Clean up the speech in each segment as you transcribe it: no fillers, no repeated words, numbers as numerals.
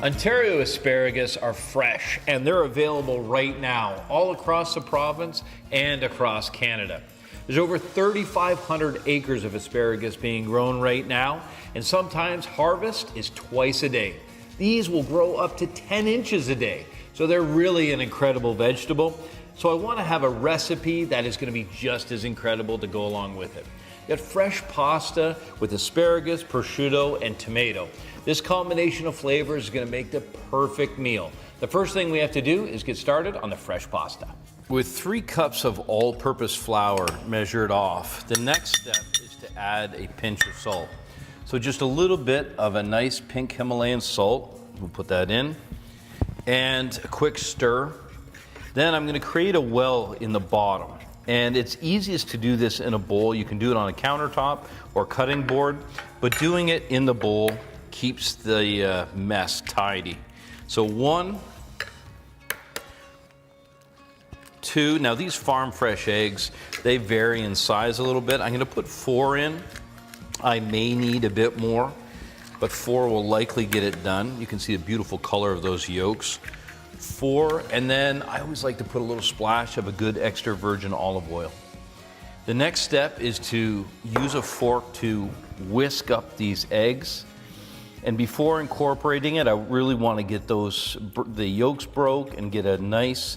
Ontario asparagus are fresh and they're available right now all across the province and across Canada. There's over 3,500 acres of asparagus being grown right now, and sometimes harvest is twice a day. These will grow up to 10 inches a day, so they're really an incredible vegetable. So I want to have a recipe that is going to be just as incredible to go along with it. You got fresh pasta with asparagus, prosciutto, and tomato. This combination of flavors is going to make the perfect meal. The first thing we have to do is get started on the fresh pasta. With 3 cups of all-purpose flour measured off, the next step is to add a pinch of salt. So just a little bit of a nice pink Himalayan salt. We'll put that in. And a quick stir. Then I'm going to create a well in the bottom. And it's easiest to do this in a bowl. You can do it on a countertop or cutting board, but doing it in the bowl keeps the mess tidy. So 1, 2, now these farm fresh eggs, they vary in size a little bit. I'm gonna put 4 in. I may need a bit more, but 4 will likely get it done. You can see the beautiful color of those yolks. 4, and then I always like to put a little splash of a good extra virgin olive oil. The next step is to use a fork to whisk up these eggs. And before incorporating it, I really want to get the yolks broke and get a nice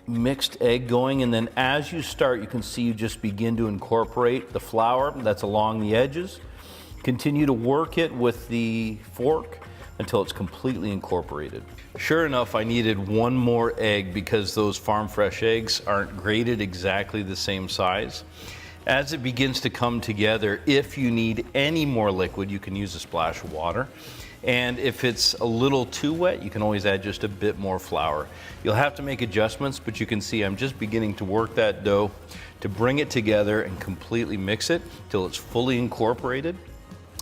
mixed egg going. And then as you start, you can see you just begin to incorporate the flour that's along the edges. Continue to work it with the fork until it's completely incorporated. Sure enough, I needed 1 more egg because those farm fresh eggs aren't grated exactly the same size. As it begins to come together, if you need any more liquid, you can use a splash of water. And if it's a little too wet, you can always add just a bit more flour. You'll have to make adjustments, but you can see I'm just beginning to work that dough to bring it together and completely mix it till it's fully incorporated.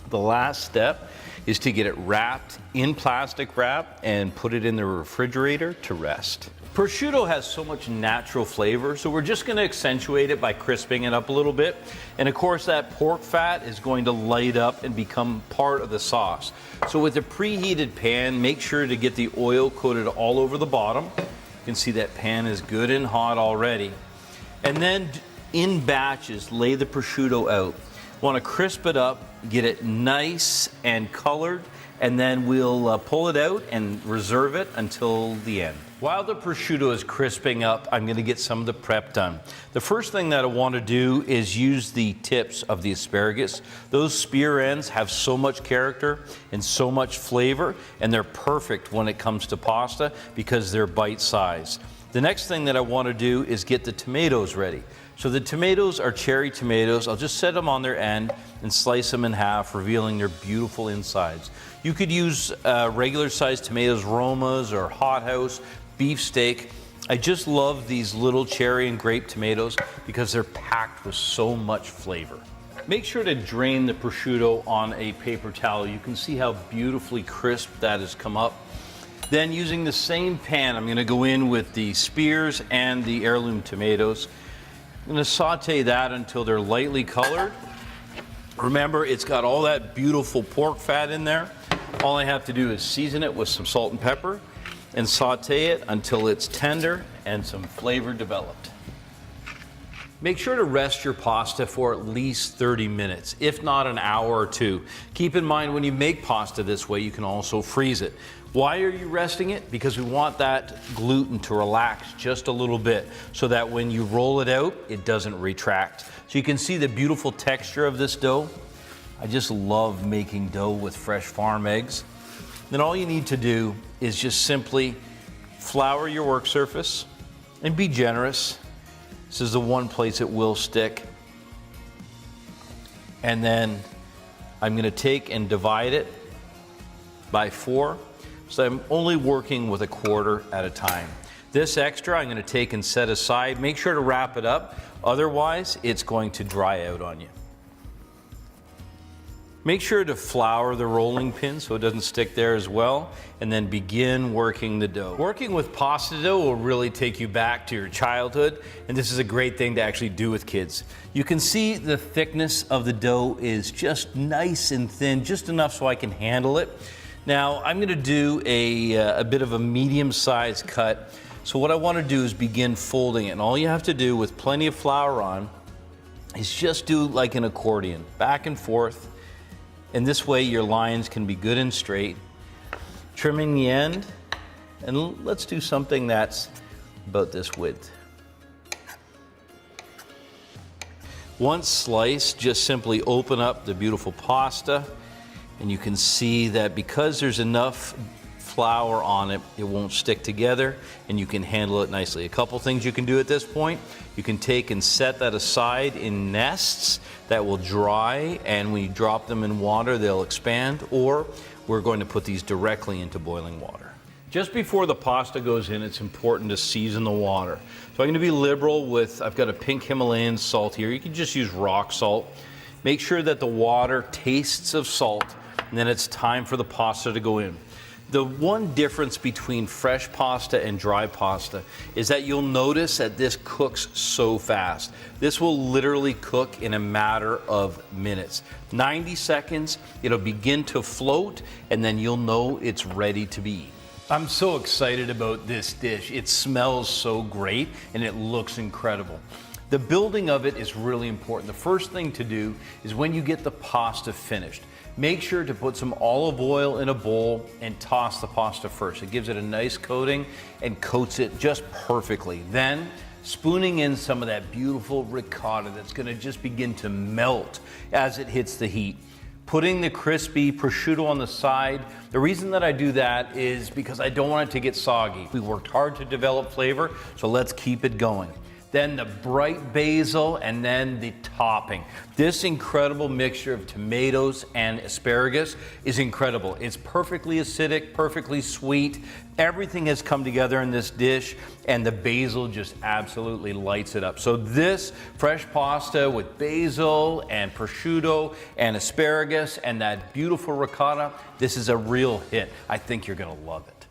The last step is to get it wrapped in plastic wrap and put it in the refrigerator to rest. Prosciutto has so much natural flavor, so we're just going to accentuate it by crisping it up a little bit. And of course, that pork fat is going to light up and become part of the sauce. So with a preheated pan, make sure to get the oil coated all over the bottom. You can see that pan is good and hot already. And then in batches, lay the prosciutto out. Want to crisp it up, get it nice and colored, and then we'll pull it out and reserve it until the end. While the prosciutto is crisping up, I'm going to get some of the prep done. The first thing that I want to do is use the tips of the asparagus. Those spear ends have so much character and so much flavor, and they're perfect when it comes to pasta because they're bite-sized. The next thing that I want to do is get the tomatoes ready. So the tomatoes are cherry tomatoes. I'll just set them on their end and slice them in half, revealing their beautiful insides. You could use regular sized tomatoes, Romas or hothouse, beefsteak. I just love these little cherry and grape tomatoes because they're packed with so much flavor. Make sure to drain the prosciutto on a paper towel. You can see how beautifully crisp that has come up. Then using the same pan, I'm going to go in with the spears and the heirloom tomatoes. I'm going to saute that until they're lightly colored. Remember, it's got all that beautiful pork fat in there. All I have to do is season it with some salt and pepper and saute it until it's tender and some flavor developed. Make sure to rest your pasta for at least 30 minutes, if not an hour or 2. Keep in mind when you make pasta this way, you can also freeze it. Why are you resting it? Because we want that gluten to relax just a little bit so that when you roll it out, it doesn't retract. So you can see the beautiful texture of this dough. I just love making dough with fresh farm eggs. Then all you need to do is just simply flour your work surface and be generous. This is the one place it will stick. And then I'm going to take and divide it by 4. So I'm only working with a quarter at a time. This extra I'm going to take and set aside. Make sure to wrap it up, otherwise it's going to dry out on you. Make sure to flour the rolling pin so it doesn't stick there as well, and then begin working the dough. Working with pasta dough will really take you back to your childhood, and this is a great thing to actually do with kids. You can see the thickness of the dough is just nice and thin, just enough so I can handle it. Now I'm going to do a bit of a medium-sized cut. So what I want to do is begin folding it. And all you have to do with plenty of flour on is just do like an accordion, back and forth. And this way your lines can be good and straight. Trimming the end, and let's do something that's about this width. Once sliced, just simply open up the beautiful pasta, and you can see that because there's enough flour on it, it won't stick together, and you can handle it nicely. A couple things you can do at this point. You can take and set that aside in nests that will dry, and when you drop them in water, they'll expand, or we're going to put these directly into boiling water. Just before the pasta goes in, it's important to season the water. So I'm going to be liberal with, I've got a pink Himalayan salt here. You can just use rock salt. Make sure that the water tastes of salt, and then it's time for the pasta to go in. The one difference between fresh pasta and dry pasta is that you'll notice that this cooks so fast. This will literally cook in a matter of minutes. 90 seconds, it'll begin to float, and then you'll know it's ready to be eaten. I'm so excited about this dish. It smells so great and it looks incredible. The building of it is really important. The first thing to do is when you get the pasta finished, make sure to put some olive oil in a bowl and toss the pasta first. It gives it a nice coating and coats it just perfectly. Then spooning in some of that beautiful ricotta that's going to just begin to melt as it hits the heat. Putting the crispy prosciutto on the side. The reason that I do that is because I don't want it to get soggy. We worked hard to develop flavor, so let's keep it going. Then the bright basil, and then the topping. This incredible mixture of tomatoes and asparagus is incredible. It's perfectly acidic, perfectly sweet. Everything has come together in this dish, and the basil just absolutely lights it up. So this fresh pasta with basil and prosciutto and asparagus and that beautiful ricotta, this is a real hit. I think you're gonna love it.